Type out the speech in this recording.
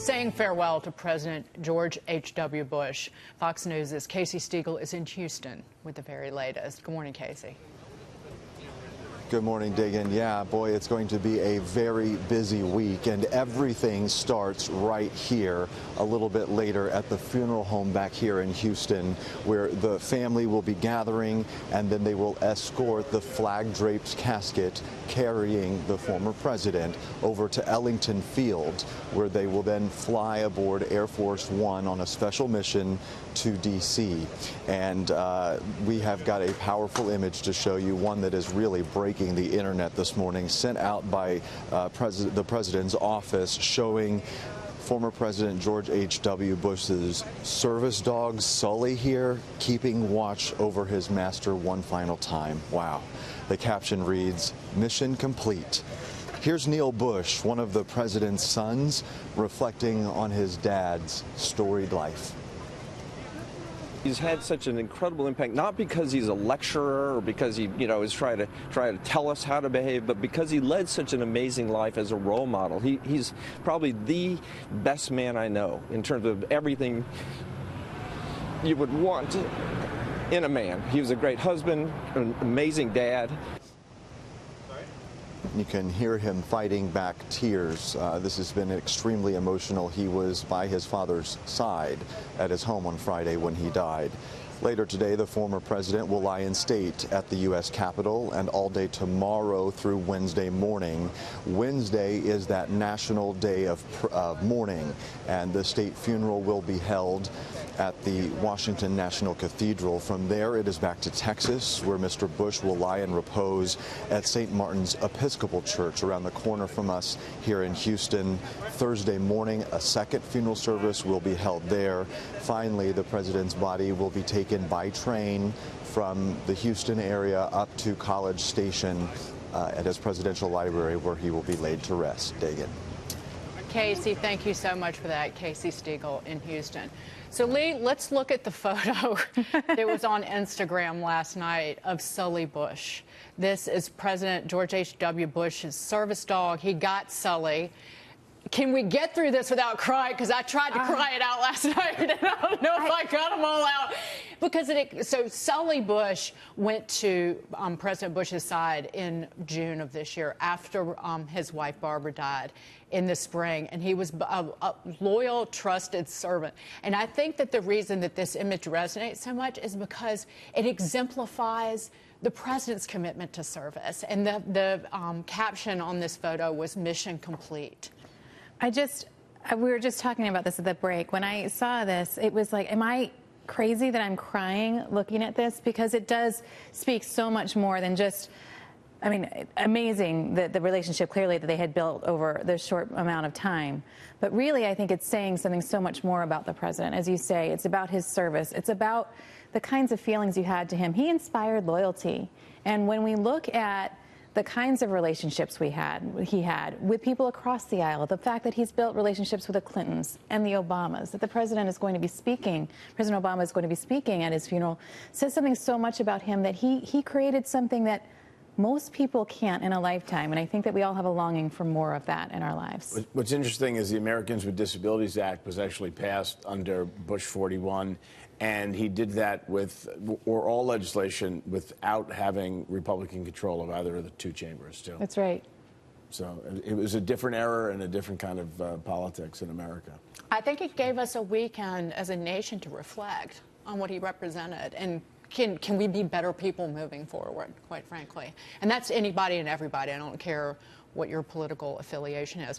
Saying farewell to President George H.W. Bush. Fox News' Casey Stegall is in Houston with the very latest. Good morning, Casey. Good morning, Dagan. Yeah, boy, it's going to be a very busy week, and everything starts right here a little bit later at the funeral home back here in Houston, where the family will be gathering, and then they will escort the flag-draped casket carrying the former president over to Ellington Field, where they will then fly aboard Air Force One on a special mission to D.C. And we have got a powerful image to show you, one that is really breaking the internet this morning, sent out by the president's office, showing former President George H.W. Bush's service dog, Sully, here, keeping watch over his master one final time. Wow. The caption reads, "Mission complete." Here's Neil Bush, one of the president's sons, reflecting on his dad's storied life. He's had such an incredible impact, not because he's a lecturer or because he, is trying to tell us how to behave, but because he led such an amazing life as a role model. He's probably the best man I know in terms of everything you would want in a man. He was a great husband, an amazing dad. You can hear him fighting back tears. This has been extremely emotional. He was by his father's side at his home on Friday when he died. Later today, the former president will lie in state at the U.S. Capitol, and all day tomorrow through Wednesday morning. Wednesday is that national day of mourning, and the state funeral will be held at the Washington National Cathedral. From there, it is back to Texas, where Mr. Bush will lie in repose at St. Martin's Episcopal Church around the corner from us here in Houston. Thursday morning, a second funeral service will be held there. Finally, the president's body will be taken by train from the Houston area up to College Station at his presidential library, where he will be laid to rest. Dagan. Casey, thank you so much for that. Casey Stegall in Houston. So, Lee, let's look at the photo that was on Instagram last night of Sully Bush. This is President George H.W. Bush's service dog. He got Sully. Can we get through this without crying? Because I tried to cry it out last night, and I don't know if I got them all out. Because so Sully Bush went to President Bush's side in June of this year after his wife Barbara died in the spring, and he was a loyal, trusted servant. And I think that the reason that this image resonates so much is because it exemplifies the president's commitment to service. And the caption on this photo was "Mission complete." We were just talking about this at the break. When I saw this, it was like, am I crazy that I'm crying looking at this? Because it does speak so much more than just, I mean, amazing, the relationship clearly that they had built over this short amount of time. But really, I think it's saying something so much more about the president. As you say, it's about his service. It's about the kinds of feelings you had to him. He inspired loyalty. And when we look at the kinds of relationships he had with people across the aisle, the fact that he's built relationships with the Clintons and the Obamas, that the president is going to be speaking, President Obama is going to be speaking at his funeral, says something so much about him that he created something that most people can't in a lifetime. And I think that we all have a longing for more of that in our lives. What's interesting is the Americans with Disabilities Act was actually passed under Bush 41. And he did that or all legislation without having Republican control of either of the two chambers, too. That's right. So it was a different era and a different kind of politics in America. I think it gave us a weekend as a nation to reflect on what he represented. And can we be better people moving forward, quite frankly? And that's anybody and everybody. I don't care what your political affiliation is.